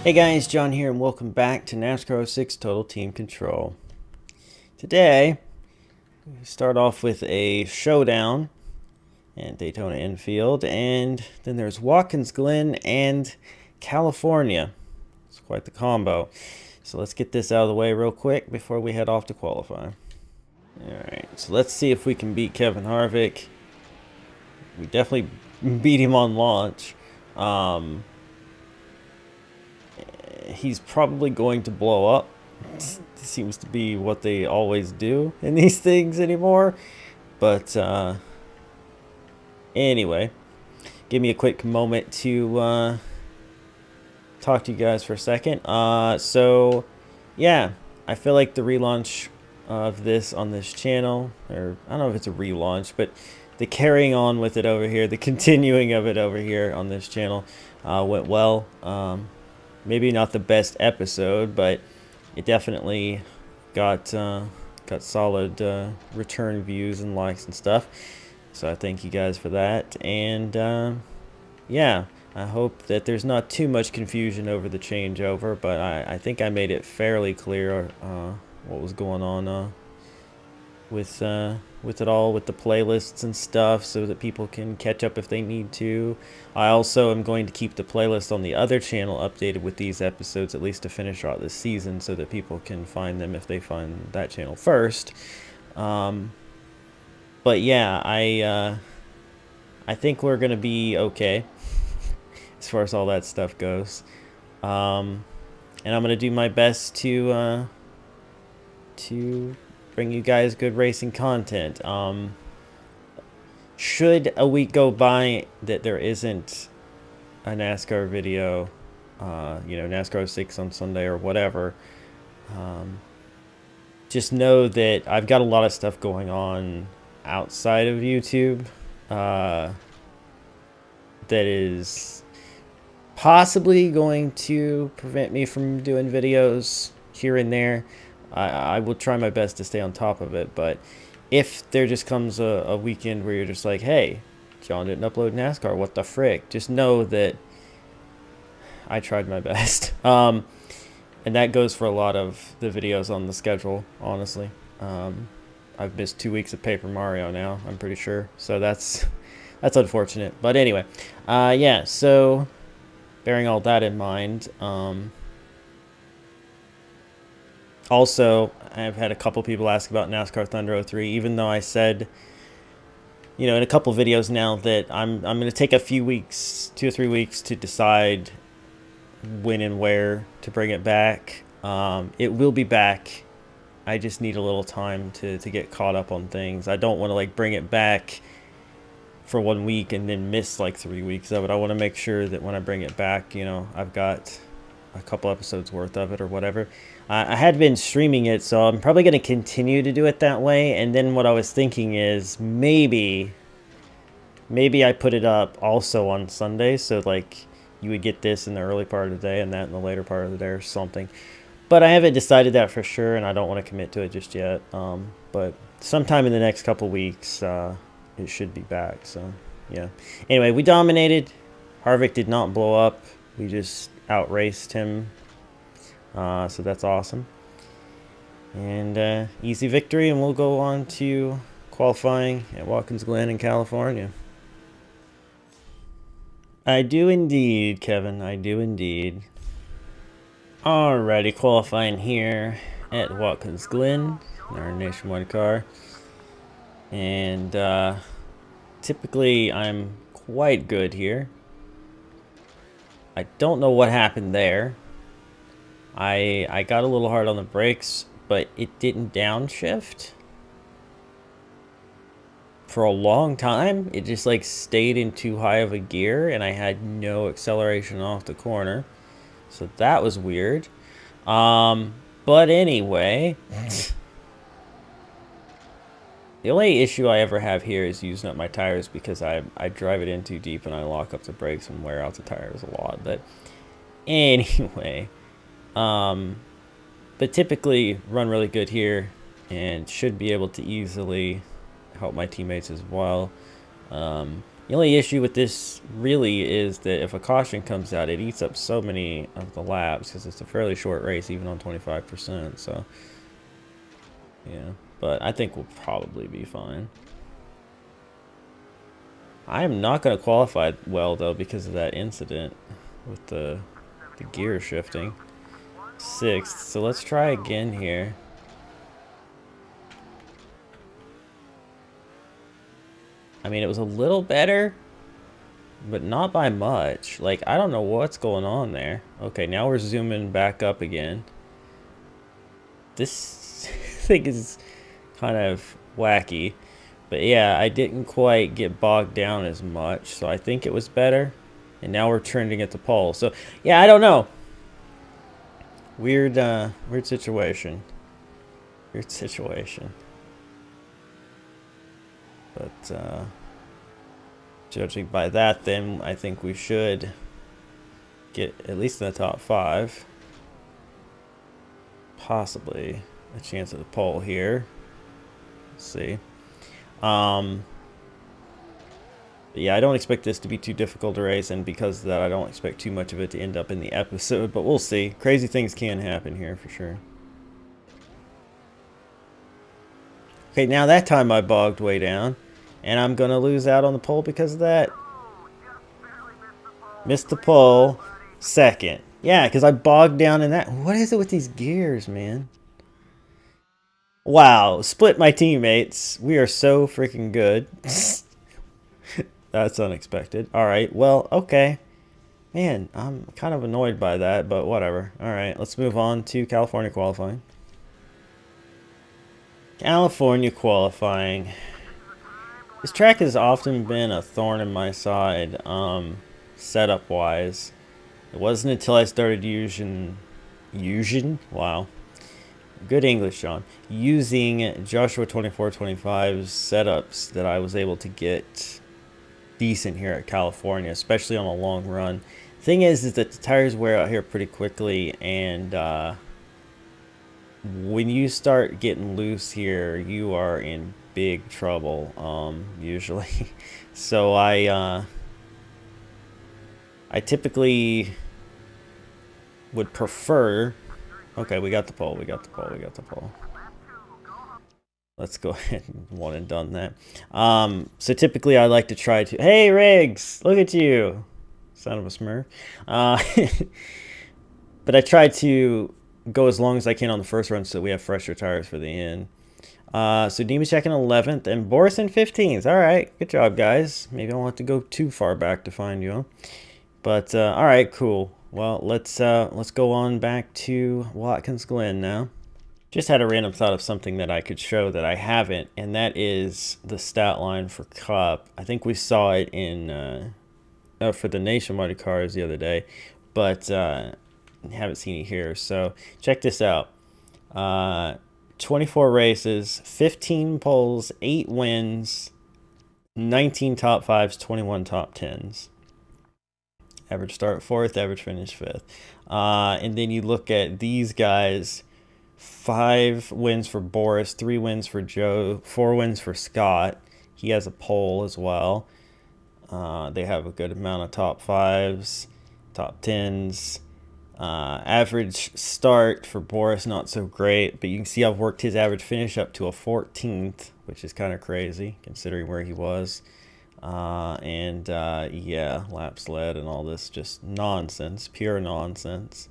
Hey guys, John here, and welcome back to NASCAR 06 Total Team Control. Today, we start off with a showdown in Daytona Infield, and then there's Watkins, Glen, and California. It's quite the combo. So let's get this out of the way real quick before we head off to qualify. Alright, so let's see if we can beat Kevin Harvick. We definitely beat him on launch. He's probably going to blow up. Seems to be what they always do in these things anymore. But anyway, give me a quick moment to talk to you guys for a second. So yeah, I feel like the relaunch of this on this channel, or I don't know if it's a relaunch, but the carrying on with it over here, the continuing of it over here on this channel went well. Maybe not the best episode, but it definitely got solid return views and likes and stuff. So I thank you guys for that. And yeah, I hope that there's not too much confusion over the changeover, but I think I made it fairly clear what was going on with it all, with the playlists and stuff, so that people can catch up if they need to. I also am going to keep the playlist on the other channel updated with these episodes, at least to finish out this season, so that people can find them if they find that channel first. But yeah, I think we're gonna be okay as far as all that stuff goes. And I'm gonna do my best to bring you guys good racing content. Should a week go by that there isn't a NASCAR video, NASCAR 06 on Sunday or whatever, just know that I've got a lot of stuff going on outside of YouTube that is possibly going to prevent me from doing videos here and there. I will try my best to stay on top of it, but if there just comes a weekend where you're just like, hey, John didn't upload NASCAR, what the frick? Just know that I tried my best. And that goes for a lot of the videos on the schedule, honestly. I've missed 2 weeks of Paper Mario now, I'm pretty sure. So that's unfortunate. But anyway, yeah, so bearing all that in mind, also, I've had a couple people ask about NASCAR Thunder 03, even though I said, in a couple videos now that I'm going to take a few weeks, 2 or 3 weeks, to decide when and where to bring it back. It will be back. I just need a little time to get caught up on things. I don't want to bring it back for 1 week and then miss 3 weeks of it. I want to make sure that when I bring it back, I've got a couple episodes worth of it or whatever. I had been streaming it, so I'm probably going to continue to do it that way. And then what I was thinking is maybe I put it up also on Sunday, so you would get this in the early part of the day and that in the later part of the day or something. But I haven't decided that for sure, and I don't want to commit to it just yet. But sometime in the next couple weeks, it should be back. So yeah. Anyway, we dominated. Harvick did not blow up. We just outraced him. So that's awesome. And easy victory, and we'll go on to qualifying at Watkins, Glen in California. I do indeed, Kevin. I do indeed. Alrighty, qualifying here at Watkins, Glen, our nationwide car. And typically I'm quite good here. I don't know what happened there. I got a little hard on the brakes, but it didn't downshift for a long time. It just stayed in too high of a gear, and I had no acceleration off the corner. So that was weird. But anyway, the only issue I ever have here is using up my tires, because I drive it in too deep and I lock up the brakes and wear out the tires a lot. But anyway, but typically run really good here and should be able to easily help my teammates as well. The only issue with this really is that if a caution comes out, it eats up so many of the laps because it's a fairly short race, even on 25%. So, yeah. But I think we'll probably be fine. I am not going to qualify well, though, because of that incident with the gear shifting. 6th. So let's try again here. I mean, it was a little better, but not by much. Like, I don't know what's going on there. Okay, now we're zooming back up again. This thing is kind of wacky. But yeah, I didn't quite get bogged down as much, so I think it was better. And now we're trending at the pole. So, yeah, I don't know. Weird situation. Weird situation. But, judging by that, then I think we should get at least in the top 5. Possibly a chance at the pole here. Let's see. Yeah, I don't expect this to be too difficult to race, and because of that, I don't expect too much of it to end up in the episode, but we'll see. Crazy things can happen here for sure. Okay, now that time I bogged way down, and I'm going to lose out on the pole because of that. Missed the pole. 2nd. Yeah, because I bogged down in that. What is it with these gears, man? Wow, split my teammates. We are so freaking good. That's unexpected. Alright, well, okay. Man, I'm kind of annoyed by that, but whatever. Alright, let's move on to California qualifying. California qualifying. This track has often been a thorn in my side, setup-wise. It wasn't until I started using... Wow. Good English, John. Using Joshua 2425's setups that I was able to get decent here at California, especially on a long run. Thing is that the tires wear out here pretty quickly, and when you start getting loose here, you are in big trouble, usually. So I typically would prefer... Okay, we got the pole, we got the pole, we got the pole. Let's go ahead and one and done that. So typically I like to try to... Hey, Riggs! Look at you! Son of a smurf. But I try to go as long as I can on the first run so we have fresher tires for the end. So Nemechek in 11th and Boris in 15th. Alright, good job, guys. Maybe I won't have to go too far back to find you. But, alright, cool. Well, let's go on back to Watkins Glen now. Just had a random thought of something that I could show that I haven't, and that is the stat line for Cup. I think we saw it in for the nationwide cars the other day, but haven't seen it here. So check this out. 24 races, 15 poles, 8 wins, 19 top 5s, 21 top 10s. Average start 4th, average finish 5th. And then you look at these guys, 5 wins for Boris, 3 wins for Joe, 4 wins for Scott. He has a pole as well. They have a good amount of top 5s, top 10s. Average start for Boris, not so great, but you can see I've worked his average finish up to a 14th, which is kind of crazy considering where he was. Yeah, laps led and all this, just nonsense, pure nonsense.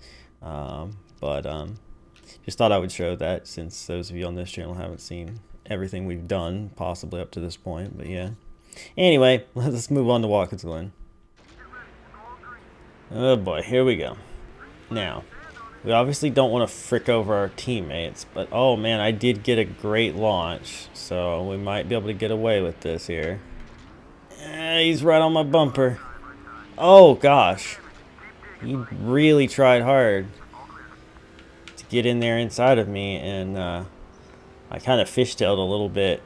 Just thought I would show that since those of you on this channel haven't seen everything we've done, possibly up to this point, but yeah. Anyway, let's move on to Watkins Glen. Oh boy, here we go. Now, we obviously don't want to frick over our teammates, but oh man, I did get a great launch, so we might be able to get away with this here. He's right on my bumper. Oh gosh, he really tried hard to get in there inside of me, and I kind of fishtailed a little bit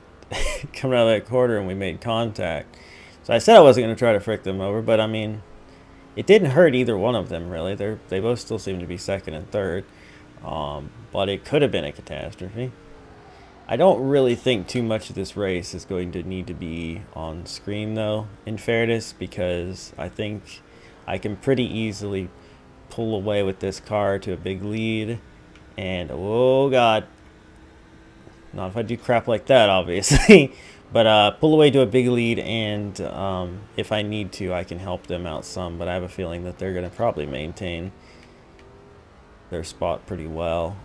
coming out of that corner, and we made contact. So I said I wasn't going to try to frick them over, but I mean, it didn't hurt either one of them really. They both still seem to be 2nd and 3rd, but it could have been a catastrophe. I don't really think too much of this race is going to need to be on screen, though, in fairness, because I think I can pretty easily pull away with this car to a big lead. And, oh, God. Not if I do crap like that, obviously. But pull away to a big lead, and if I need to, I can help them out some. But I have a feeling that they're going to probably maintain their spot pretty well.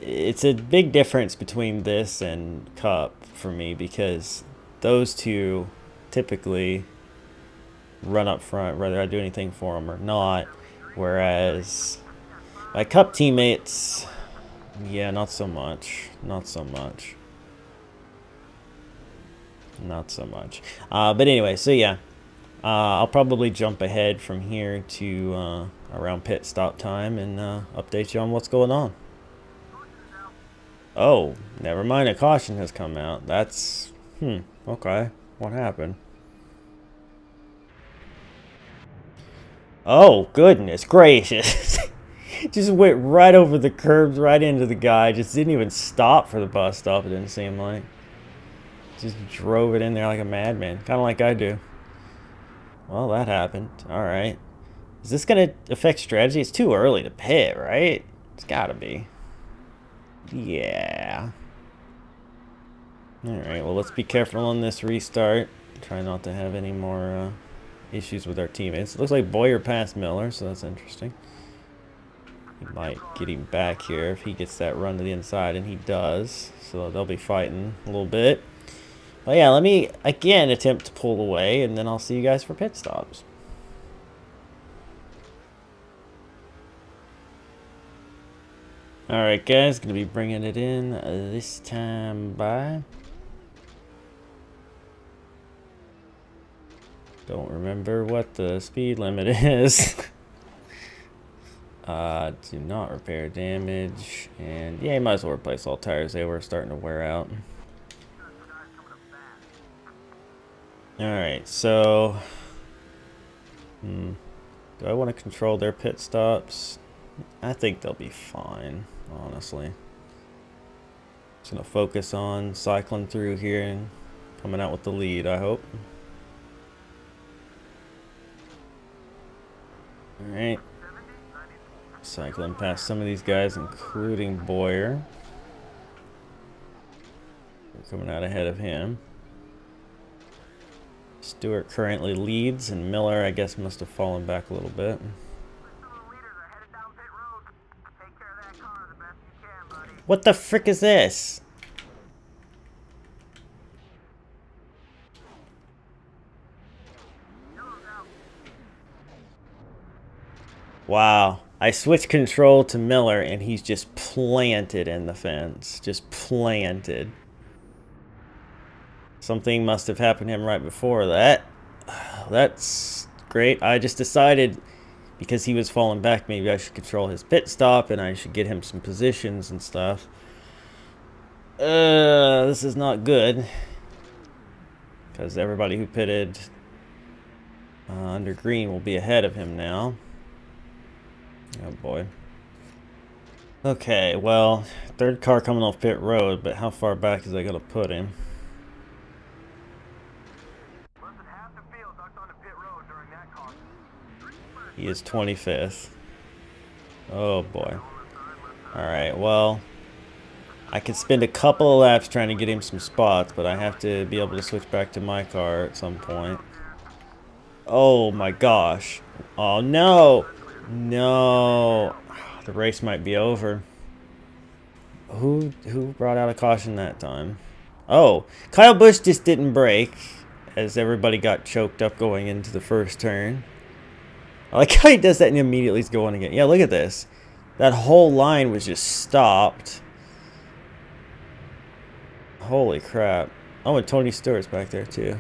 It's a big difference between this and Cup for me, because those two typically run up front whether I do anything for them or not, whereas my Cup teammates, yeah, not so much. Not so much. Not so much. But anyway, so yeah, I'll probably jump ahead from here to around pit stop time and update you on what's going on. Oh, never mind, a caution has come out. That's, okay. What happened? Oh, goodness gracious. Just went right over the curbs, right into the guy. Just didn't even stop for the bus stop, it didn't seem like. Just drove it in there like a madman. Kind of like I do. Well, that happened. Alright. Is this going to affect strategy? It's too early to pit, right? It's got to be. Yeah. Alright, well, let's be careful on this restart. Try not to have any more issues with our teammates. It looks like Boyer passed Miller, so that's interesting. He might get him back here if he gets that run to the inside, and he does. So they'll be fighting a little bit. But yeah, let me, again, attempt to pull away, and then I'll see you guys for pit stops. Alright guys, gonna be bringing it in this time by. Don't remember what the speed limit is. Do not repair damage, and yeah, you might as well replace all tires. They were starting to wear out. Alright, so do I want to control their pit stops? I think they'll be fine, honestly. Just gonna focus on cycling through here and coming out with the lead, I hope. Alright. Cycling past some of these guys, including Boyer. We're coming out ahead of him. Stewart currently leads, and Miller, I guess, must have fallen back a little bit. What the frick is this? Wow. I switched control to Miller, and he's just planted in the fence. Just planted. Something must have happened to him right before that. That's great. I just decided, because he was falling back, maybe I should control his pit stop, and I should get him some positions and stuff. This is not good. Because everybody who pitted under green will be ahead of him now. Oh boy. Okay, well, third car coming off pit road, but how far back is I going to put him? He is 25th. Oh boy. Alright, well, I could spend a couple of laps trying to get him some spots, but I have to be able to switch back to my car at some point. Oh my gosh. Oh no! No! The race might be over. Who brought out a caution that time? Oh, Kyle Busch just didn't brake as everybody got choked up going into the first turn. I like how he does that and immediately is going again. Yeah, look at this. That whole line was just stopped. Holy crap. Oh, and Tony Stewart's back there too.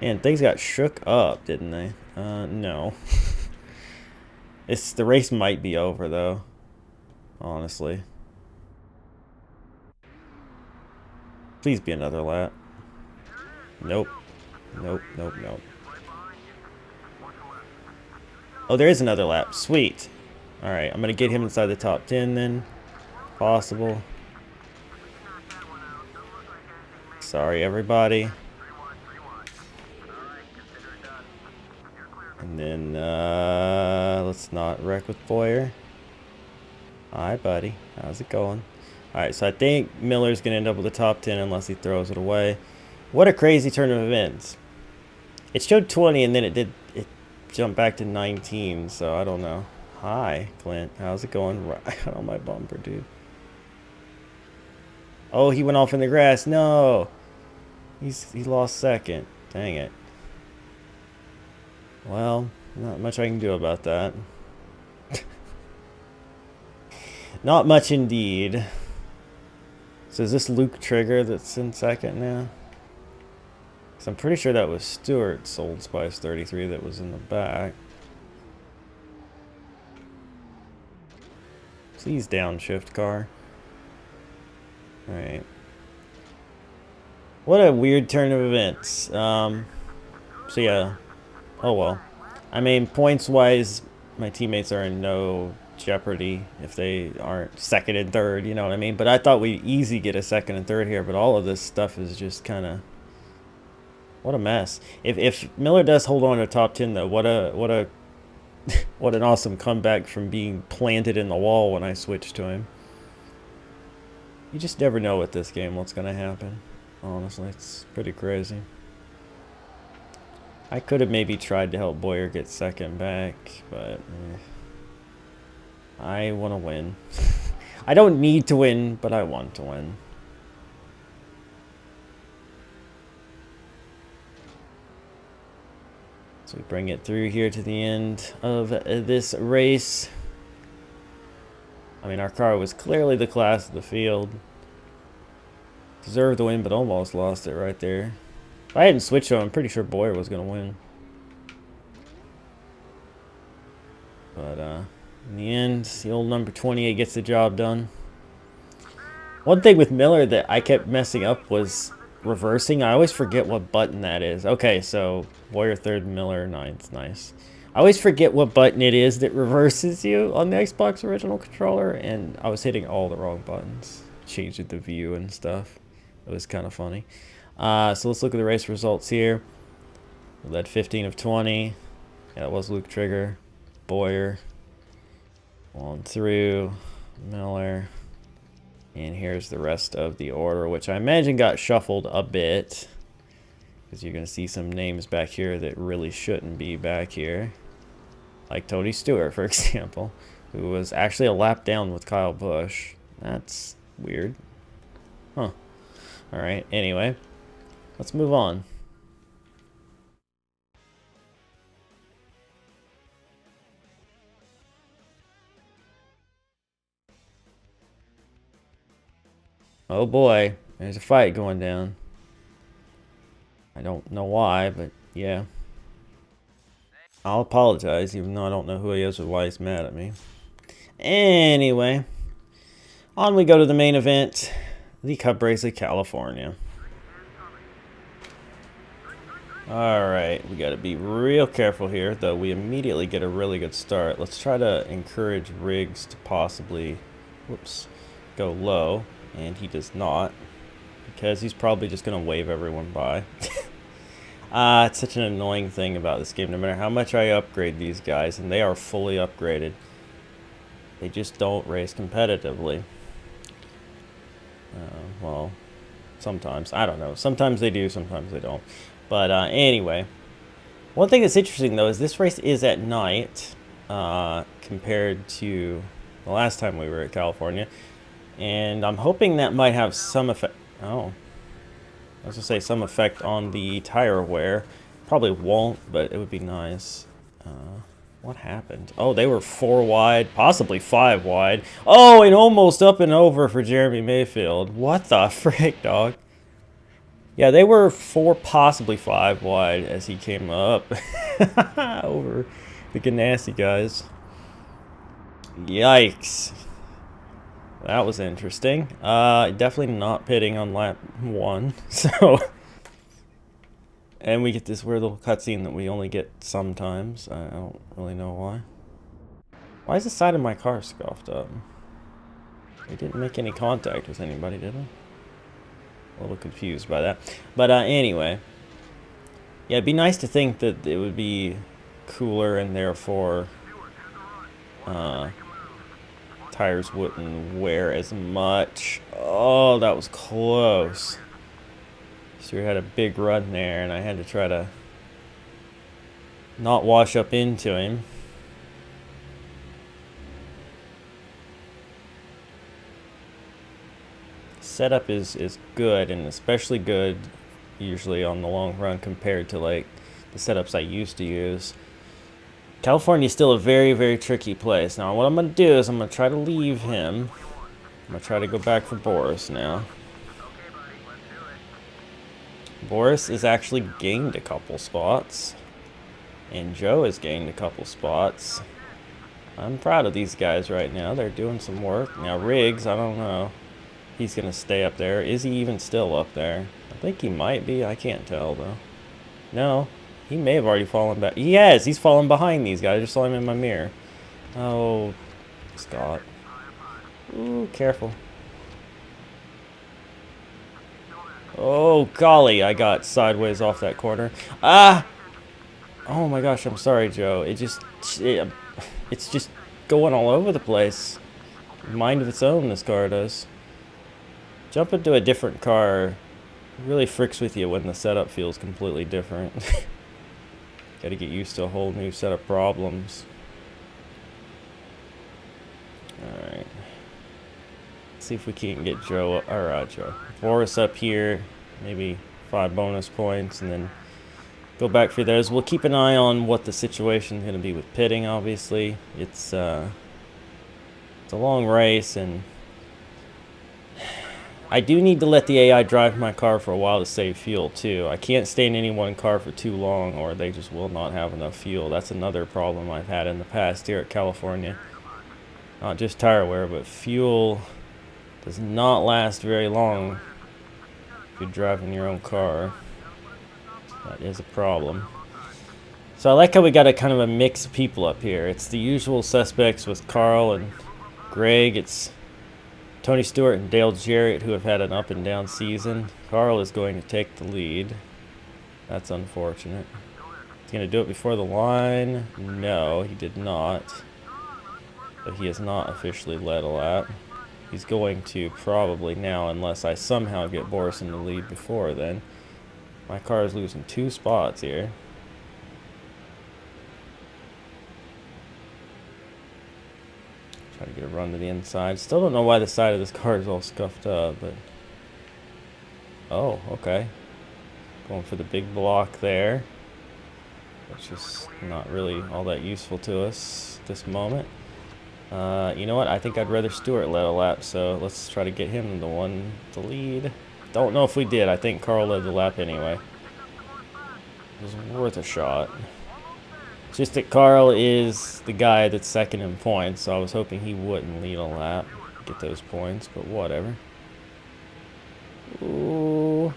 Man, things got shook up, didn't they? No. The race might be over though. Honestly. Please be another lap. Nope. Nope, nope, nope. Oh, there is another lap. Sweet. Alright, I'm going to get him inside the top 10 then. Possible. Sorry, everybody. And then, let's not wreck with Boyer. Hi, buddy. How's it going? Alright, so I think Miller's going to end up with the top 10 unless he throws it away. What a crazy turn of events. It showed 20 and then it jumped back to 19, so I don't know. Hi, Clint. How's it going? Right on my bumper, dude. Oh, he went off in the grass. No. He lost second. Dang it. Well, not much I can do about that. Not much indeed. So is this Luke Trigger that's in second now? Because I'm pretty sure that was Stewart's Old Spice 33 that was in the back. Please downshift, car. Alright. What a weird turn of events. So yeah. Oh well. I mean, points-wise, my teammates are in no jeopardy if they aren't second and third, you know what I mean? But I thought we'd easy get a second and third here, but all of this stuff is just kind of... What a mess. If Miller does hold on to top 10, though, what an awesome comeback from being planted in the wall when I switched to him. You just never know with this game what's going to happen. Honestly, it's pretty crazy. I could have maybe tried to help Boyer get second back, but I want to win. I don't need to win, but I want to win. So we bring it through here to the end of this race. I mean, our car was clearly the class of the field. Deserved the win, but almost lost it right there. If I hadn't switched to him, I'm pretty sure Boyer was going to win. But in the end, the old number 28 gets the job done. One thing with Miller that I kept messing up was reversing. I always forget what button that is. Okay, so Boyer third, Miller ninth. Nice. I always forget what button it is that reverses you on the Xbox original controller, and I was hitting all the wrong buttons. Changing the view and stuff. It was kind of funny. So let's look at the race results here. We led 15 of 20. Yeah, it was Luke Trigger. Boyer. On through. Miller. And here's the rest of the order, which I imagine got shuffled a bit. Because you're going to see some names back here that really shouldn't be back here. Like Tony Stewart, for example. Who was actually a lap down with Kyle Busch. That's weird. Huh. Alright, anyway. Let's move on. Oh boy, there's a fight going down. I don't know why, but yeah. I'll apologize, even though I don't know who he is or why he's mad at me. Anyway, on we go to the main event, the Cup Race of California. Alright, we gotta be real careful here, though we immediately get a really good start. Let's try to encourage Riggs to possibly, whoops, go low, and he does not, because he's probably just gonna wave everyone by. It's such an annoying thing about this game. No matter how much I upgrade these guys, and they are fully upgraded, they just don't race competitively. Well, sometimes. I don't know. Sometimes they do, sometimes they don't. But anyway, one thing that's interesting, though, is this race is at night compared to the last time we were at California. And I'm hoping that might have some effect. Oh. I was going to say some effect on the tire wear. Probably won't, but it would be nice. What happened? Oh, they were 4 wide, possibly 5 wide. Oh, and almost up and over for Jeremy Mayfield. What the frick, dog? Yeah, they were 4, possibly 5 wide as he came up over the Ganassi guys. Yikes. That was interesting. Definitely not pitting on lap 1. So, and we get this weird little cutscene that we only get sometimes. I don't really know why. Why is the side of my car scuffed up? We didn't make any contact with anybody, did we? A little confused by that. But anyway, yeah, it'd be nice to think that it would be cooler and therefore tires wouldn't wear as much. Oh, that was close. So we had a big run there, and I had to try to not wash up into him. Setup is good, and especially good usually on the long run compared to like the setups I used to use. California is still a very, very tricky place. Now what I'm going to do is I'm going to try to leave him. I'm going to try to go back for Boris now. Boris has actually gained a couple spots, and Joe has gained a couple spots. I'm proud of these guys right now. They're doing some work. Now Riggs, I don't know. He's going to stay up there. Is he even still up there? I think he might be. I can't tell, though. No. He may have already fallen back. He has. He's fallen behind these guys. I just saw him in my mirror. Oh, Scott. Ooh, careful. Oh, golly. I got sideways off that corner. Ah! Oh, my gosh. I'm sorry, Joe. It's just going all over the place. Mind of its own, this car does. Jump into a different car really fricks with you when the setup feels completely different. Gotta get used to a whole new set of problems. Alright. See if we can't get Joe, or Boris up here. Maybe 5 bonus points, and then go back for those. We'll keep an eye on what the situation's gonna be with pitting, obviously. It's a long race, and I do need to let the AI drive my car for a while to save fuel, too. I can't stay in any one car for too long, or they just will not have enough fuel. That's another problem I've had in the past here at California. Not just tire wear, but fuel does not last very long if you're driving your own car. That is a problem. So I like how we got a kind of a mix of people up here. It's the usual suspects with Carl and Greg. It's Tony Stewart and Dale Jarrett, who have had an up and down season. Carl is going to take the lead. That's unfortunate. He's going to do it before the line. No, he did not. But he has not officially led a lap. He's going to probably now, unless I somehow get Boris in the lead before then. My car is losing 2 spots here. Try to get a run to the inside. Still don't know why the side of this car is all scuffed up, but... Oh, okay. Going for the big block there, which is not really all that useful to us at this moment. You know what? I think I'd rather Stewart led a lap, so let's try to get him the lead. Don't know if we did. I think Carl led the lap anyway. It was worth a shot. It's just that Carl is the guy that's second in points, so I was hoping he wouldn't lead a lap, get those points, but whatever. Ooh.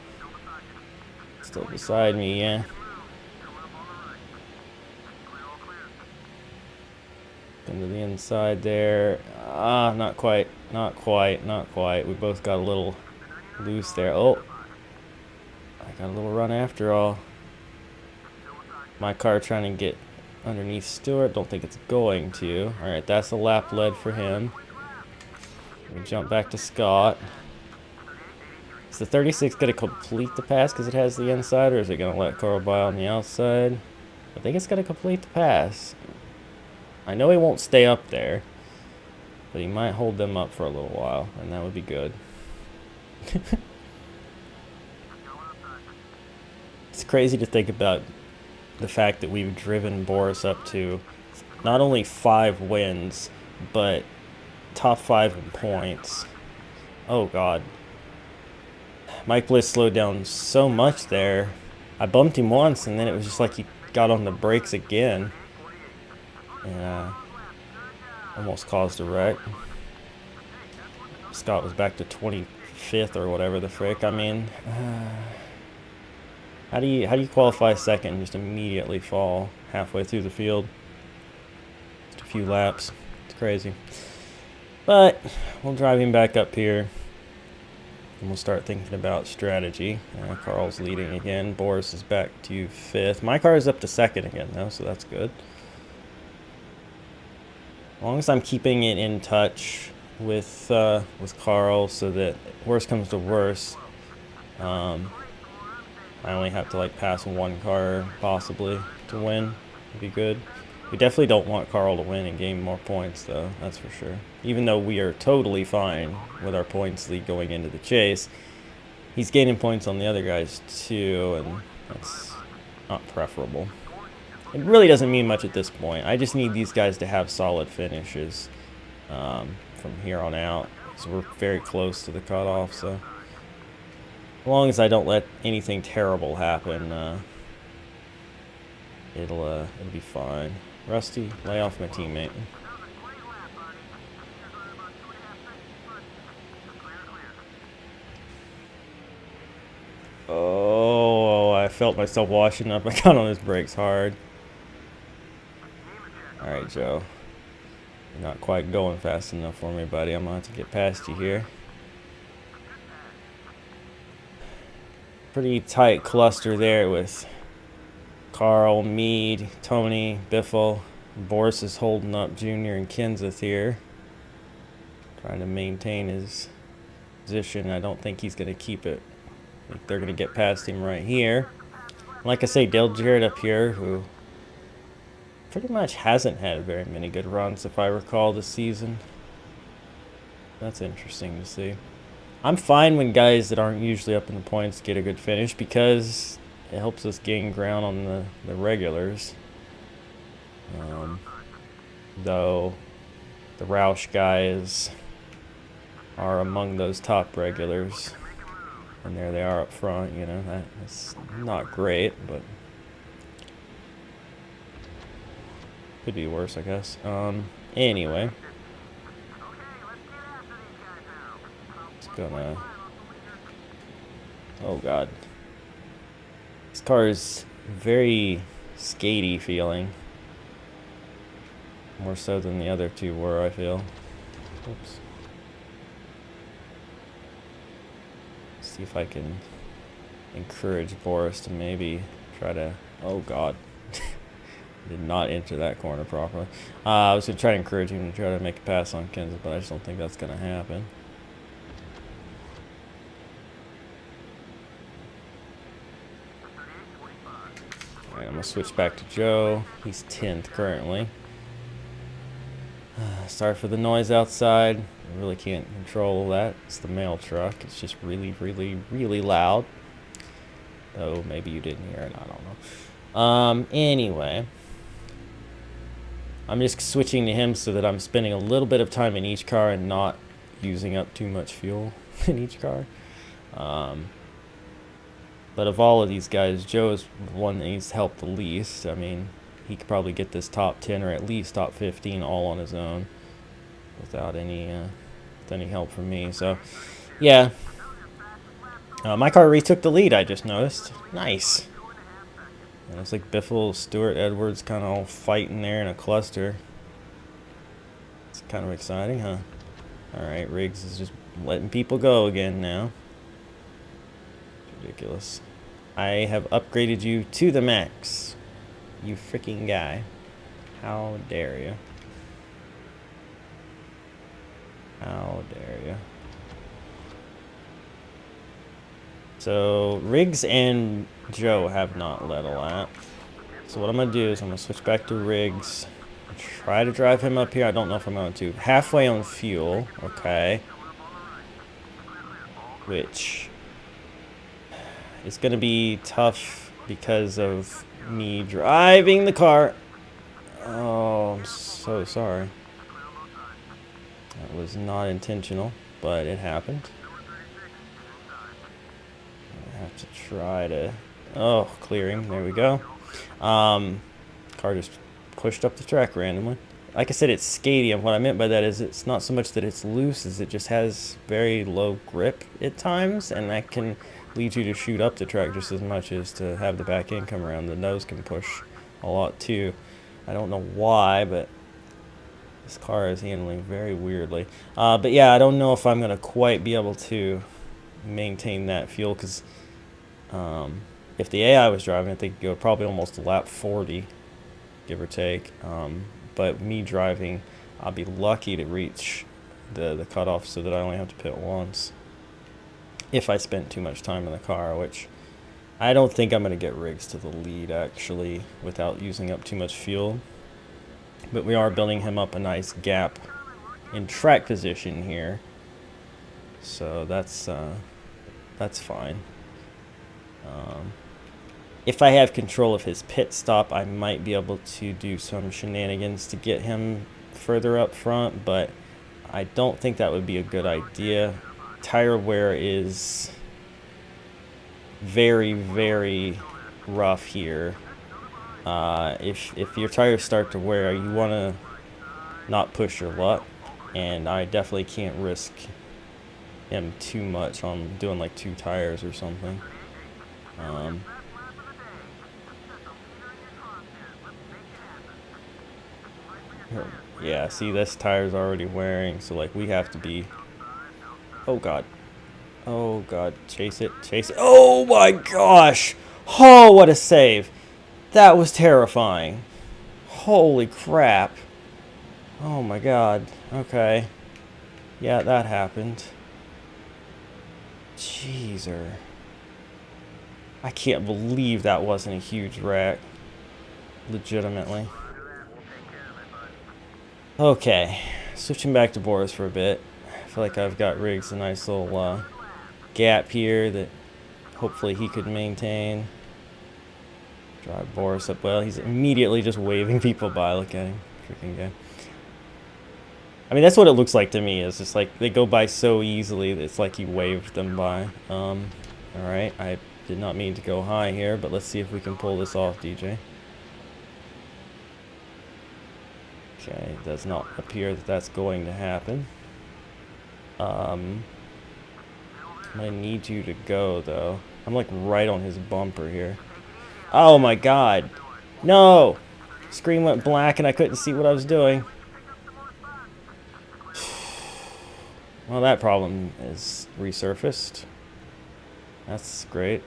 Still beside me, yeah. Into the inside there. Ah, not quite, not quite, not quite. We both got a little loose there. Oh, I got a little run after all. My car trying to get underneath Stewart. Don't think it's going to. All right, that's a lap led for him. We jump back to Scott. Is the 36 going to complete the pass because it has the inside, or is it going to let Carl by on the outside? I think it's going to complete the pass. I know he won't stay up there, but he might hold them up for a little while, and that would be good. It's crazy to think about the fact that we've driven Boris up to not only 5 wins, but top 5 in points. Oh, God. Mike Bliss slowed down so much there. I bumped him once, and then it was just like he got on the brakes again. And almost caused a wreck. Scott was back to 25th or whatever the frick. I mean, how do you qualify second and just immediately fall halfway through the field? Just a few laps. It's crazy. But we'll drive him back up here. And we'll start thinking about strategy. Carl's leading again. Boris is back to 5th. My car is up to 2nd again, though, so that's good. As long as I'm keeping it in touch with Carl, so that worst comes to worst, I only have to like pass one car possibly to win. Would be good. We definitely don't want Carl to win and gain more points, though. That's for sure. Even though we are totally fine with our points lead going into the chase, he's gaining points on the other guys too, and that's not preferable. It really doesn't mean much at this point. I just need these guys to have solid finishes from here on out. So we're very close to the cutoff. So as long as I don't let anything terrible happen, it'll be fine. Rusty, lay off my teammate. Oh, I felt myself washing up. I got on his brakes hard. Alright, Joe. You're not quite going fast enough for me, buddy. I'm going to have to get past you here. Pretty tight cluster there with Carl, Mead, Tony, Biffle. Boris is holding up Junior and Kenseth here. Trying to maintain his position. I don't think he's going to keep it. I think they're going to get past him right here. Like I say, Dale Jarrett up here, who pretty much hasn't had very many good runs, if I recall, this season. That's interesting to see. I'm fine when guys that aren't usually up in the points get a good finish, because it helps us gain ground on the regulars. Though the Roush guys are among those top regulars. And there they are up front, you know. That's not great, but could be worse, I guess. Anyway. It's gonna... Oh, God. This car is very skatey feeling. More so than the other two were, I feel. Oops. See if I can encourage Boris to maybe try to... Oh, God. Did not enter that corner properly. I was going to try to encourage him to try to make a pass on Kenseth, but I just don't think that's going to happen. Alright, I'm going to switch back to Joe. He's 10th currently. Sorry for the noise outside. I really can't control that. It's the mail truck. It's just really, really, really loud. Oh, maybe you didn't hear it. I don't know. Anyway. I'm just switching to him so that I'm spending a little bit of time in each car and not using up too much fuel in each car. But of all of these guys, Joe is one that needs help the least. I mean, he could probably get this top 10 or at least top 15 all on his own without any help from me. So, yeah. My car retook the lead, I just noticed. Nice. And it's like Biffle, Stewart, Edwards kind of all fighting there in a cluster. It's kind of exciting, huh? Alright, Riggs is just letting people go again now. Ridiculous. I have upgraded you to the max. You freaking guy. How dare you? How dare you? So, Riggs and Joe have not led a lap. So what I'm going to do is I'm going to switch back to Riggs. Try to drive him up here. I don't know if I'm going to. Halfway on fuel. Okay. Which is going to be tough because of me driving the car. Oh, I'm so sorry. That was not intentional, but it happened. I have to try to... Oh, clearing. There we go. Car just pushed up the track randomly. Like I said, it's skatey, and what I meant by that is it's not so much that it's loose as it just has very low grip at times, and that can lead you to shoot up the track just as much as to have the back end come around. The nose can push a lot too. I don't know why, but This car is handling very weirdly. But yeah, I don't know if I'm going to quite be able to maintain that fuel, because if the AI was driving, I think it would probably almost a lap 40, give or take. But me driving, I'll be lucky to reach the cutoff so that I only have to pit once if I spent too much time in the car, which I don't think I'm going to get Riggs to the lead, actually, without using up too much fuel. But we are building him up a nice gap in track position here, so that's fine. If I have control of his pit stop, I might be able to do some shenanigans to get him further up front, but I don't think that would be a good idea. Tire wear is very, very rough here. If your tires start to wear, you want to not push your luck, and I definitely can't risk him too much on doing like 2 tires or something. Yeah, see, this tire's already wearing, so like we have to be... Oh god. Oh god, chase it, chase it. Oh my gosh! Oh, what a save! That was terrifying. Holy crap. Oh my god. Okay. Yeah, that happened. Jeezer. I can't believe that wasn't a huge wreck. Legitimately. Okay. Switching back to Boris for a bit. I feel like I've got Riggs a nice little gap here that hopefully he could maintain. Drive Boris up well. He's immediately just waving people by. Look at him. Freaking guy. I mean, that's what it looks like to me. It's just like they go by so easily that it's like he waved them by. Alright. I did not mean to go high here, but let's see if we can pull this off, DJ. Okay. It does not appear that that's going to happen. I'm going to need you to go, though. I'm like right on his bumper here. Oh my god. No! Screen went black and I couldn't see what I was doing. Well, that problem is resurfaced. That's great.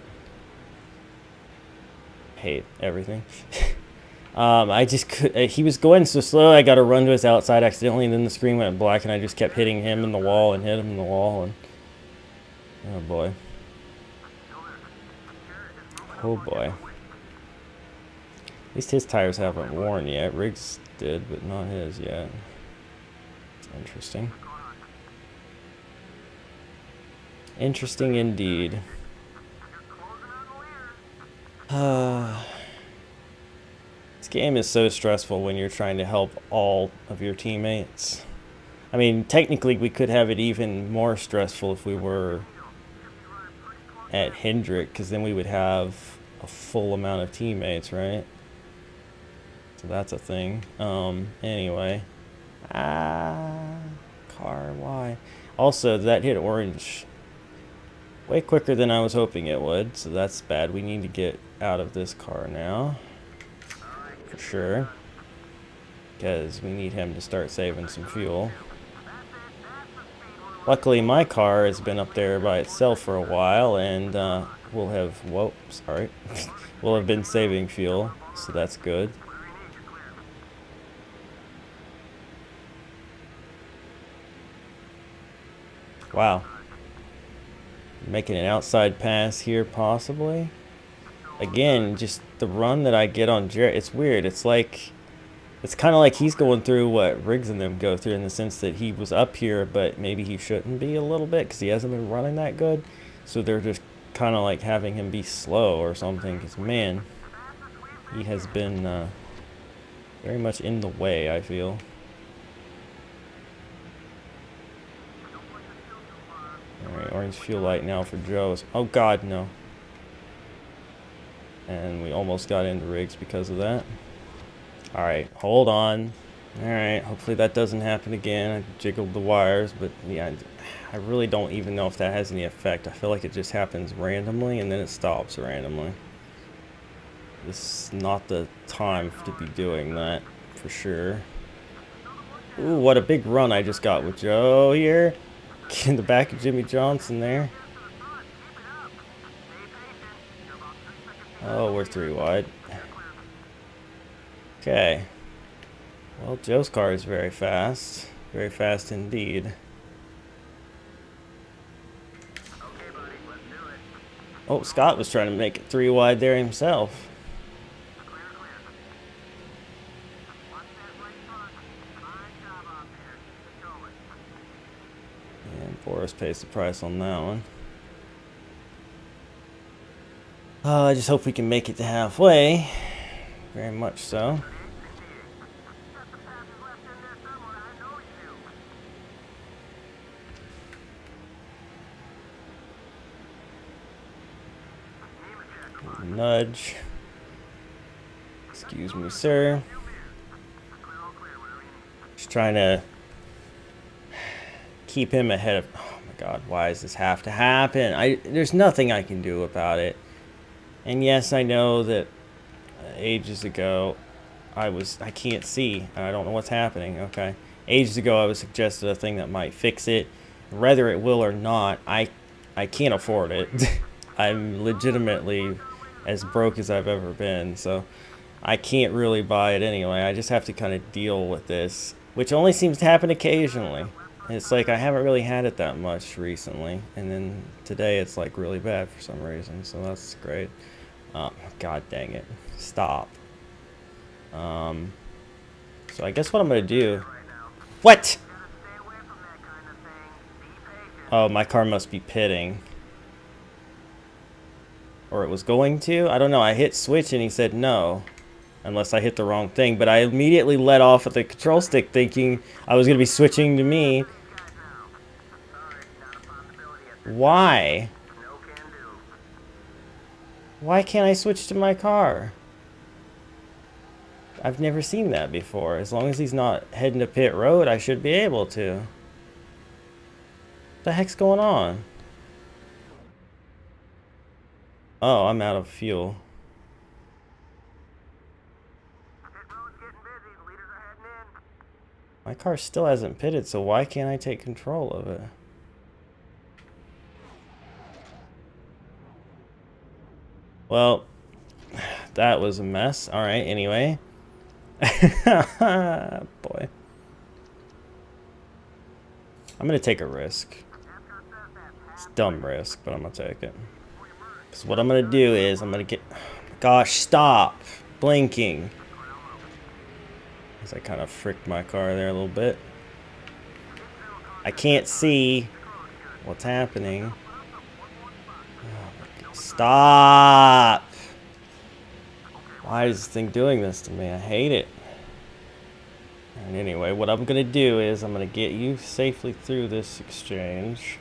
Hate everything. I just could... he was going so slow, I got to run to his outside accidentally, and then the screen went black and I just kept hitting him in the wall and hit him in the wall, and... Oh boy. Oh boy. At least his tires haven't worn yet. Riggs did, but not his yet. Interesting. Interesting indeed. This game is so stressful when you're trying to help all of your teammates. I mean, technically we could have it even more stressful if we were at Hendrick, because then we would have a full amount of teammates, right? So that's a thing. Anyway. Car, why? Also, that hit orange way quicker than I was hoping it would, so that's bad. We need to get out of this car now. For sure. Because we need him to start saving some fuel. Luckily, my car has been up there by itself for a while, and we'll have... Whoa, sorry. We'll have been saving fuel, so that's good. Wow. Making an outside pass here, possibly. Again, just the run that I get on Jarrett, it's weird. It's like... It's kind of like he's going through what Riggs and them go through, in the sense that he was up here, but maybe he shouldn't be a little bit because he hasn't been running that good. So they're just kind of like having him be slow or something, because, man, he has been very much in the way, I feel. Alright, orange fuel light now for Joe's. Oh, God, no. And we almost got into Riggs because of that. Alright, hold on. Alright, hopefully that doesn't happen again. I jiggled the wires, but yeah, I really don't even know if that has any effect. I feel like it just happens randomly and then it stops randomly. This is not the time to be doing that, for sure. Ooh, what a big run I just got with Joe here. In the back of Jimmy Johnson there. Oh, we're 3 wide. Okay. Well, Joe's car is very fast. Very fast indeed. Oh, Scott was trying to make it 3 wide there himself. And Boris pays the price on that one. I just hope we can make it to halfway. Very much so. Nudge. Excuse me, sir. Just trying to keep him ahead of... Oh my god, why does this have to happen? There's nothing I can do about it. And yes, I know that ages ago I can't see. I don't know what's happening. Okay. Ages ago I was suggested a thing that might fix it. Whether it will or not, I can't afford it. I'm legitimately as broke as I've ever been, so I can't really buy it anyway. I just have to kind of deal with this, which only seems to happen occasionally. It's like I haven't really had it that much recently, and then today it's like really bad for some reason, so that's great. God dang it. Stop. So I guess what I'm gonna do... What? Oh, my car must be pitting. Or it was going to? I don't know. I hit switch and he said no. Unless I hit the wrong thing. But I immediately let off at the control stick thinking I was going to be switching to me. Why? Why can't I switch to my car? I've never seen that before. As long as he's not heading to pit road, I should be able to. What the heck's going on? Oh, I'm out of fuel. My car still hasn't pitted, so why can't I take control of it? Well, that was a mess. Alright, anyway. Boy. I'm gonna take a risk. It's a dumb risk, but I'm gonna take it. So what I'm gonna do is I'm gonna get... Gosh, stop blinking. As I kind of fricked my car there a little bit. I can't see what's happening. Oh, stop! Why is this thing doing this to me? I hate it. And anyway, what I'm gonna do is I'm gonna get you safely through this exchange.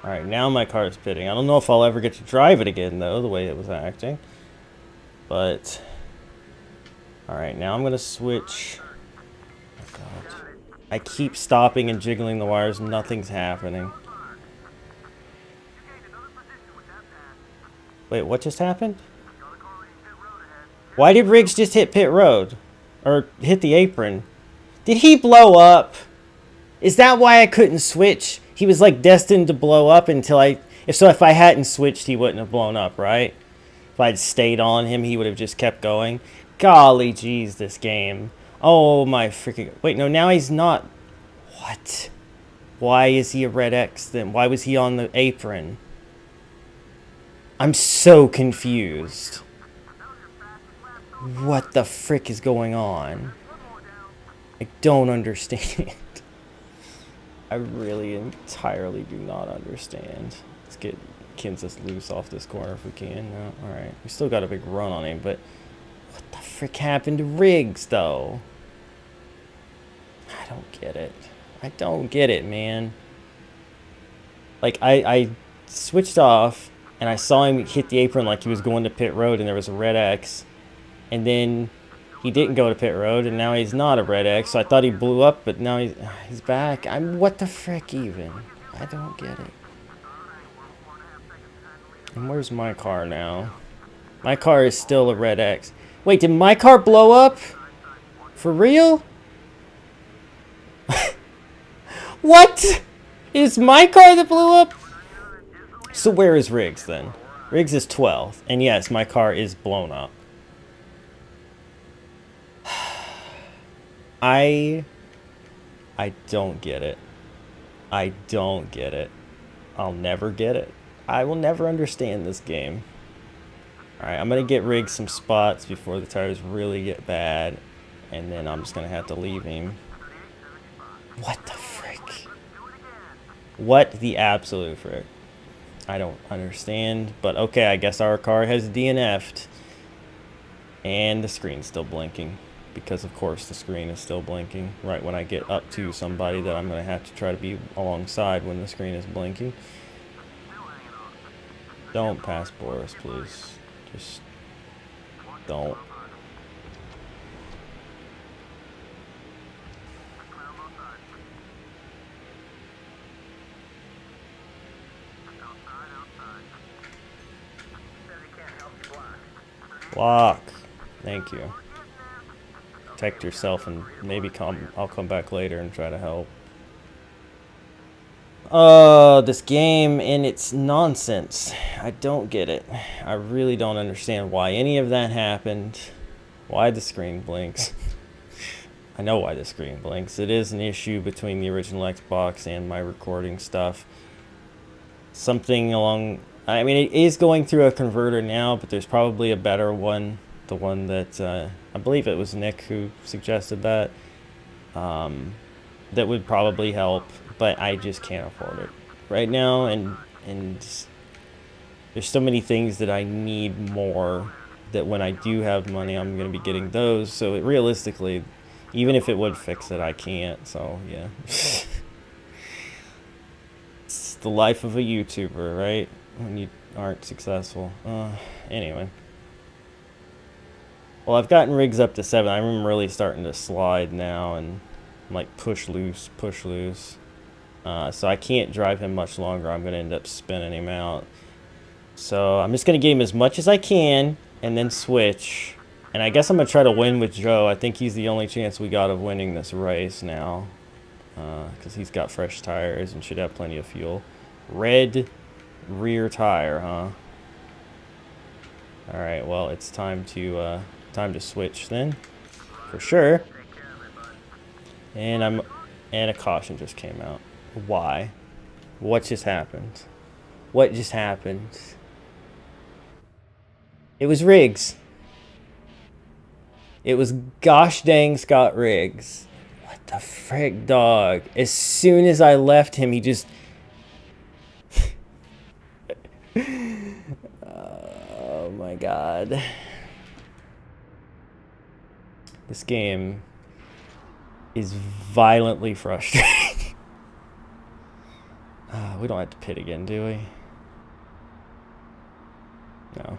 Alright, now my car is pitting. I don't know if I'll ever get to drive it again, though, the way it was acting. But... Alright, now I'm going to switch. Oh, God. I keep stopping and jiggling the wires. Nothing's happening. Wait, what just happened? Why did Riggs just hit pit road? Or hit the apron? Did he blow up? Is that why I couldn't switch? He was like destined to blow up until if I hadn't switched, he wouldn't have blown up, right? If I'd stayed on him, he would have just kept going. Golly geez, this game. Oh my freaking... Wait, no, now he's not... What? Why is he a red X then? Why was he on the apron? I'm so confused. What the frick is going on? I don't understand. I really entirely do not understand. Let's get Kansas loose off this corner if we can. No, alright. We still got a big run on him, but what the frick happened to Riggs, though? I don't get it. I don't get it, man. Like, I switched off, and I saw him hit the apron like he was going to pit road, and there was a red X. And then he didn't go to pit road, and now he's not a red X. So I thought he blew up, but now he's back. What the frick even? I don't get it. And where's my car now? My car is still a red X. Wait, did my car blow up? For real? What? Is my car that blew up? So where is Riggs then? Riggs is 12th. And yes, my car is blown up. I don't get it. I don't get it. I'll never get it. I will never understand this game. Alright, I'm going to get Riggs some spots before the tires really get bad. And then I'm just going to have to leave him. What the frick? What the absolute frick? I don't understand. But okay, I guess our car has DNF'd. And the screen's still blinking. Because of course the screen is still blinking. Right when I get up to somebody that I'm going to have to try to be alongside when the screen is blinking. Don't pass Boris, please. Just don't. Block. Thank you. Protect yourself and maybe I'll come back later and try to help. This game and its nonsense. I don't get it. I really don't understand why any of that happened. Why the screen blinks. I know why the screen blinks. It is an issue between the original Xbox and my recording stuff. Something along... I mean, it is going through a converter now, but there's probably a better one. The one that... I believe it was Nick who suggested that. That would probably help, but I just can't afford it right now, and there's so many things that I need more that when I do have money, I'm going to be getting those. So realistically, even if it would fix it, I can't. So yeah, it's the life of a YouTuber, right? When you aren't successful. Anyway. Well, I've gotten Riggs up to 7. I'm really starting to slide now, and I'm like push loose. So I can't drive him much longer. I'm going to end up spinning him out. So I'm just going to get him as much as I can and then switch. And I guess I'm going to try to win with Joe. I think he's the only chance we got of winning this race now. Because he's got fresh tires and should have plenty of fuel. Red rear tire, huh? Alright, well, it's time to switch then. For sure. And a caution just came out. Why? What just happened? What just happened? It was Riggs. It was gosh dang Scott Riggs. What the frick, dog? As soon as I left him, he just... Oh my god. This game is violently frustrating. We don't have to pit again, do we? No.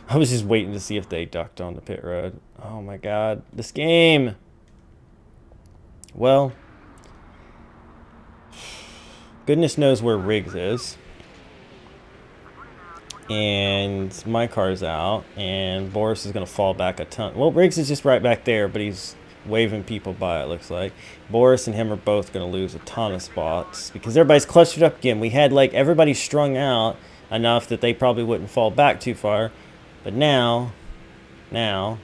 I was just waiting to see if they ducked on the pit road. Oh my god. This game! Well, goodness knows where Riggs is. And my car's out. And Boris is going to fall back a ton. Well, Riggs is just right back there, but he's waving people by, it looks like. Boris and him are both going to lose a ton of spots because everybody's clustered up again. We had like everybody strung out enough that they probably wouldn't fall back too far. But now, and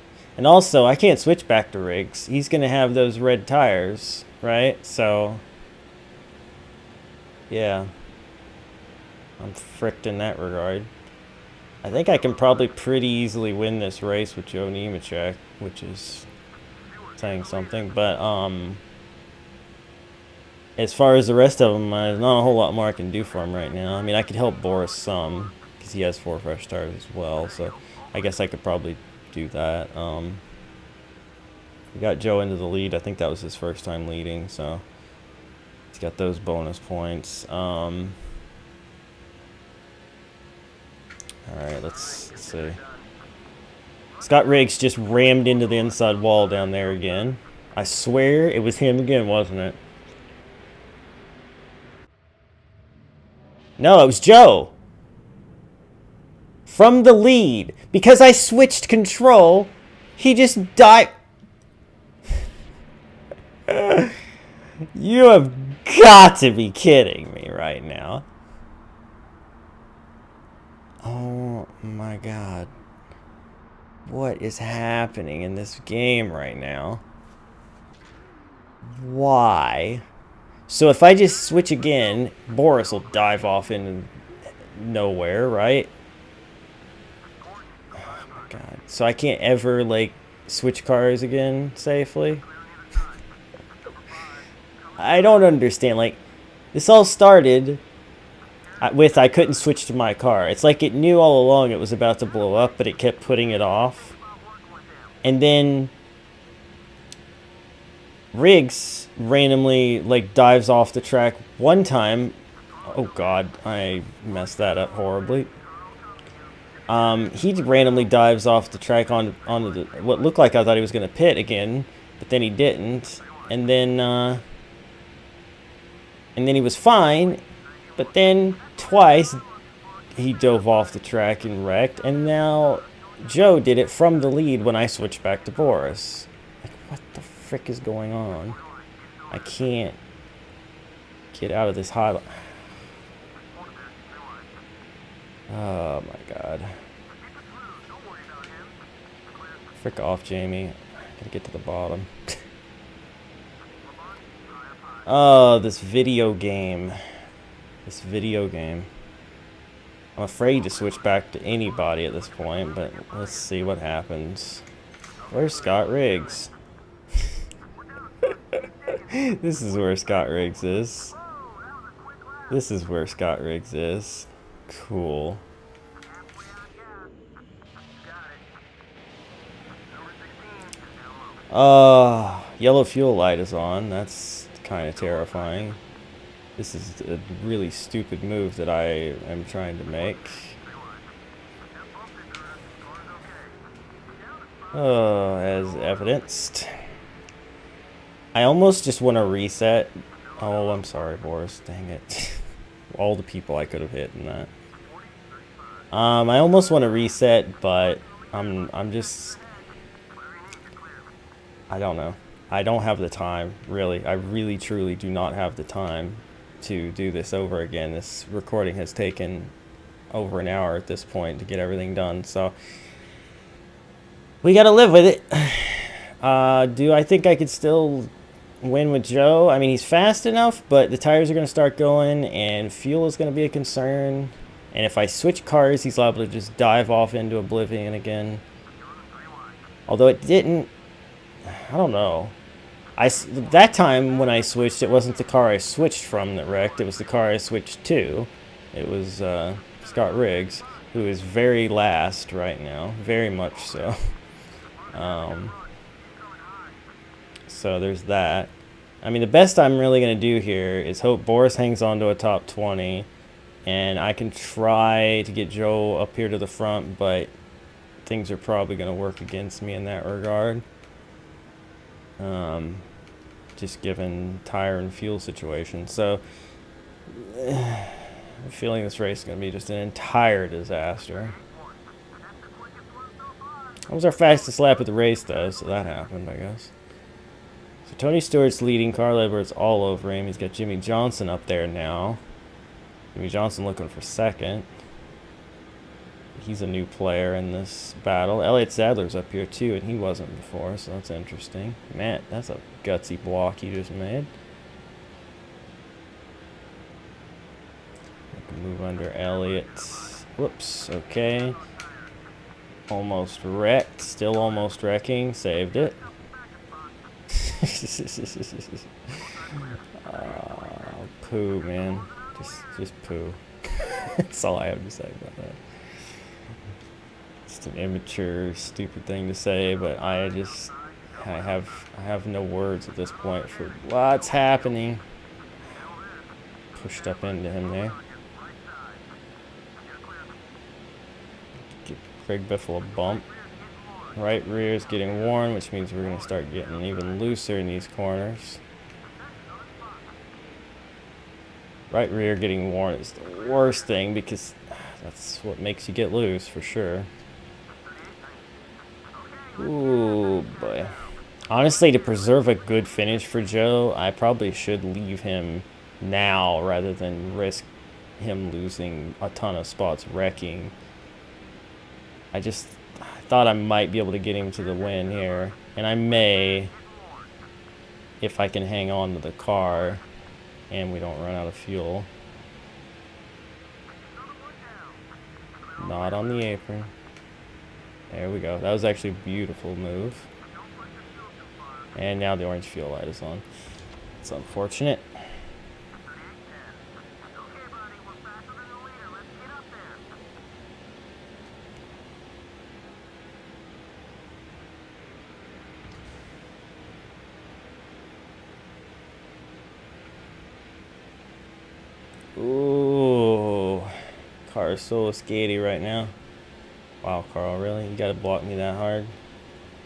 also I can't switch back to Riggs. He's going to have those red tires, right? So, yeah, I'm fricked in that regard. I think I can probably pretty easily win this race with Joe Nemechek, which is saying something. But as far as the rest of them, there's not a whole lot more I can do for him right now. I mean, I could help Boris some because he has 4 fresh tires as well. So I guess I could probably do that. We got Joe into the lead. I think that was his first time leading, so he's got those bonus points. Alright, let's see. Scott Riggs just rammed into the inside wall down there again. I swear it was him again, wasn't it? No, it was Joe. From the lead. Because I switched control, he just died. You have got to be kidding me right now. Oh my god. What is happening in this game right now? Why? So if I just switch again, Boris will dive off into nowhere, right? Oh my god. So I can't ever, like, switch cars again safely? I don't understand. Like, this all started with I couldn't switch to my car. It's like it knew all along it was about to blow up, but it kept putting it off. And then Riggs randomly, like, dives off the track one time. Oh god, I messed that up horribly. He randomly dives off the track onto the what looked like I thought he was going to pit again, but then he didn't. And then he was fine, but then twice he dove off the track and wrecked. And now Joe did it from the lead when I switched back to Boris. Like, what the frick is going on? I can't get out of this highlight. Oh my god. Frick off, Jamie. Gotta get to the bottom. Oh, this video game. This video game. I'm afraid to switch back to anybody at this point, but let's see what happens. Where's Scott Riggs? This is where Scott Riggs is. This is where Scott Riggs is. Cool. Yellow fuel light is on. That's kind of terrifying. This is a really stupid move that I am trying to make. Oh, as evidenced. I almost just want to reset. Oh, I'm sorry, Boris. Dang it. All the people I could have hit in that. I almost want to reset, but I'm just... I don't know. I don't have the time, really. I really, truly do not have the time to do this over again. This recording has taken over an hour at this point to get everything done, so we gotta live with it. Do I think I could still win with Joe? I mean, he's fast enough, but the tires are gonna start going, and fuel is gonna be a concern. And if I switch cars, he's liable to just dive off into oblivion again. Although it didn't. I don't know. That time when I switched, it wasn't the car I switched from that wrecked. It was the car I switched to. It was Scott Riggs, who is very last right now. Very much so. So there's that. I mean, the best I'm really going to do here is hope Boris hangs on to a top 20. And I can try to get Joe up here to the front, but things are probably going to work against me in that regard. Just given tire and fuel situation. So I'm feeling this race is going to be just an entire disaster. That was our fastest lap of the race, though, so that happened, I guess. So Tony Stewart's leading. Carl Edwards all over him. He's got Jimmy Johnson up there now. Jimmy Johnson looking for second. He's a new player in this battle. Elliott Sadler's up here too, and he wasn't before, so that's interesting. Man, that's a gutsy block he just made. I can move under Elliott. Whoops, okay. Almost wrecked, still almost wrecking, saved it. Poo, man. Just poo. That's all I have to say about that. Just an immature, stupid thing to say, but I have no words at this point for what's happening. Pushed up into him there. Give Craig Biffle a bump. Right rear is getting worn, which means we're going to start getting even looser in these corners. Right rear getting worn is the worst thing because that's what makes you get loose for sure. Ooh, boy. Honestly, to preserve a good finish for Joe, I probably should leave him now rather than risk him losing a ton of spots wrecking I thought I might be able to get him to the win here. And I may, if I can hang on to the car and we don't run out of fuel. Not on the apron. There we go. That was actually a beautiful move. And now the orange fuel light is on. It's unfortunate. Ooh, car is so skatey right now. Wow, Carl, really? You gotta block me that hard?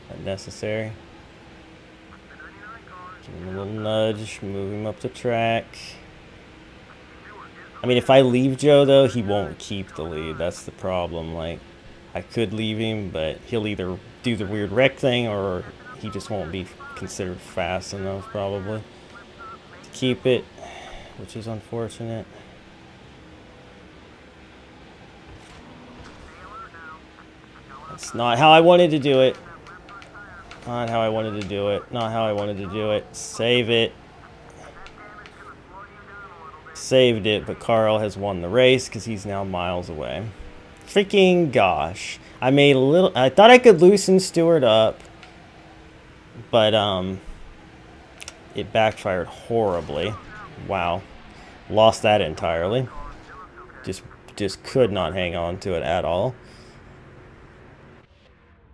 Unnecessary. Give him a little nudge, move him up the track. I mean, if I leave Joe, though, he won't keep the lead. That's the problem. Like, I could leave him, but he'll either do the weird wreck thing or he just won't be considered fast enough, probably, to keep it, which is unfortunate. That's not how I wanted to do it. Not how I wanted to do it. Not how I wanted to do it. Save it. Saved it, but Carl has won the race because he's now miles away. Freaking gosh. I made a little... I thought I could loosen Stewart up, but it backfired horribly. Wow. Lost that entirely. Just could not hang on to it at all.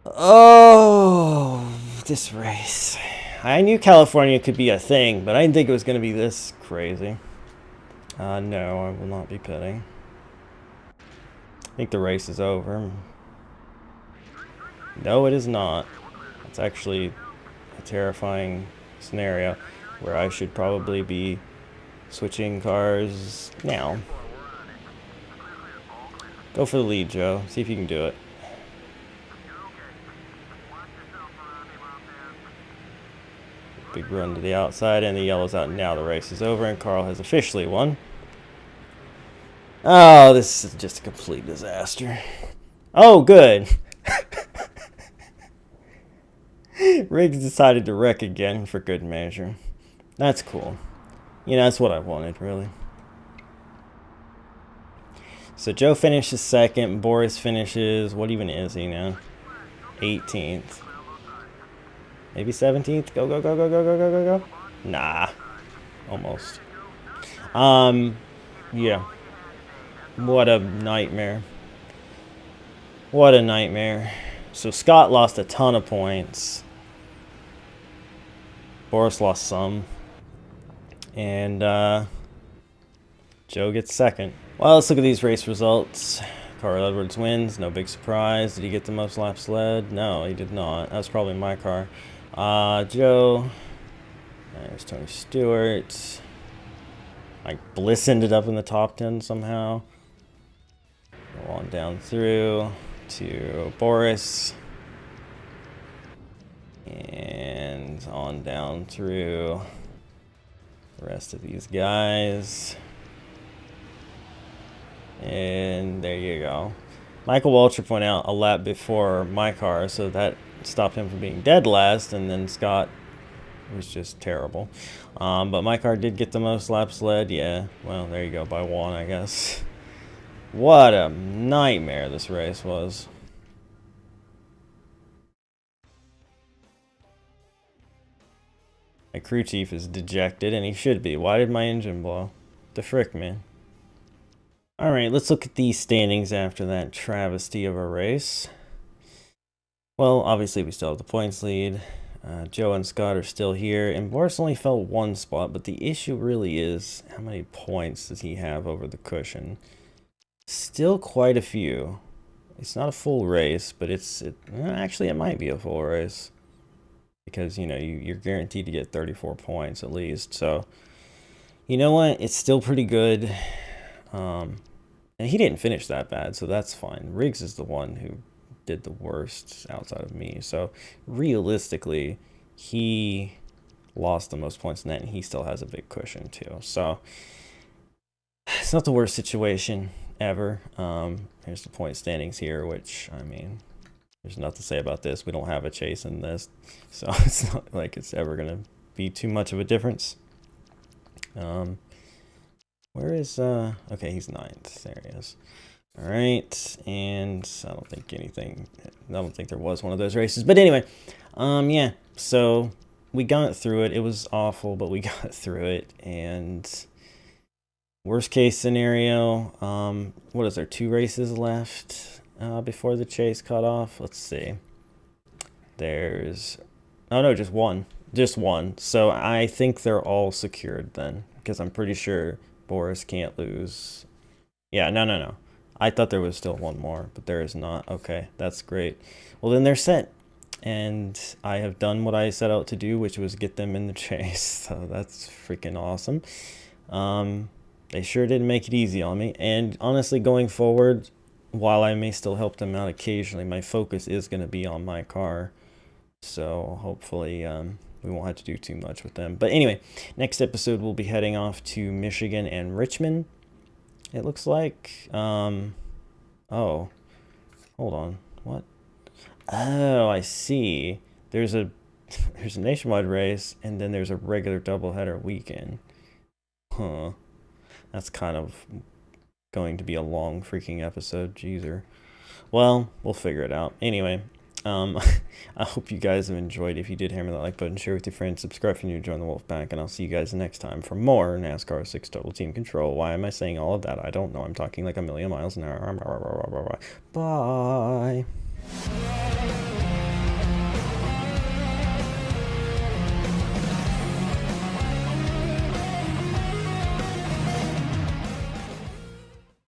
Oh, this race. I knew California could be a thing, but I didn't think it was going to be this crazy. No, I will not be pitting. I think the race is over. No, it is not. It's actually a terrifying scenario where I should probably be switching cars now. Go for the lead, Joe. See if you can do it. Big run to the outside, and the yellow's out. Now the race is over, and Carl has officially won. Oh, this is just a complete disaster. Oh, good. Riggs decided to wreck again for good measure. That's cool. You know, that's what I wanted, really. So Joe finishes second. Boris finishes... What even is he now? 18th. Maybe 17th? Go, go, go, go, go, go, go, go, go. Nah. Almost. Yeah. What a nightmare. What a nightmare. So Scott lost a ton of points. Boris lost some. And Joe gets second. Well, let's look at these race results. Carl Edwards wins. No big surprise. Did he get the most laps led? No, he did not. That was probably my car. Joe. There's Tony Stewart. Mike Bliss ended up in the top 10 somehow. Go on down through to Boris. And on down through the rest of these guys. And there you go. Michael Waltrip went out a lap before my car, so that stopped him from being dead last, and then Scott was just terrible. But my car did get the most laps led. Yeah, well, there you go, by one, I guess. What a nightmare this race was. My crew chief is dejected, and he should be. Why did my engine blow? The frick, man. Alright, let's look at the standings after that travesty of a race. Well, obviously we still have the points lead. Joe and Scott are still here, and Boris only fell one spot, but the issue really is how many points does he have over the cushion? Still quite a few. It's not a full race, but actually it might be a full race. Because, you know, you're guaranteed to get 34 points at least. So, you know what? It's still pretty good. And he didn't finish that bad, so that's fine. Riggs is the one who did the worst outside of me. So, realistically, he lost the most points in that, and he still has a big cushion, too. So, it's not the worst situation. ever. Here's the point standings here, which, I mean, there's nothing to say about this. We don't have a chase in this, so it's not like it's ever going to be too much of a difference. Where is, okay, he's 9th. There he is. All right, and I don't think there was one of those races. But anyway, yeah, so we got through it. It was awful, but we got through it. And worst case scenario, what is there, 2 races left before the chase cut off? Let's see. There's, oh no, just one. Just one. So I think they're all secured then, because I'm pretty sure Boris can't lose. Yeah, no. I thought there was still one more, but there is not. Okay, that's great. Well, then they're set. And I have done what I set out to do, which was get them in the chase. So that's freaking awesome. They sure didn't make it easy on me. And honestly, going forward, while I may still help them out occasionally, my focus is going to be on my car. So hopefully we won't have to do too much with them. But anyway, next episode we'll be heading off to Michigan and Richmond. It looks like, oh, hold on, what? Oh, I see. There's a nationwide race, and then there's a regular doubleheader weekend. Huh. That's kind of going to be a long freaking episode, jeezer. Well, we'll figure it out. Anyway, I hope you guys have enjoyed. If you did, hammer that like button, share with your friends, subscribe if you're new to join the Wolfpack, and I'll see you guys next time for more NASCAR 6 Total Team Control. Why am I saying all of that? I don't know. I'm talking like a million miles an hour. Bye.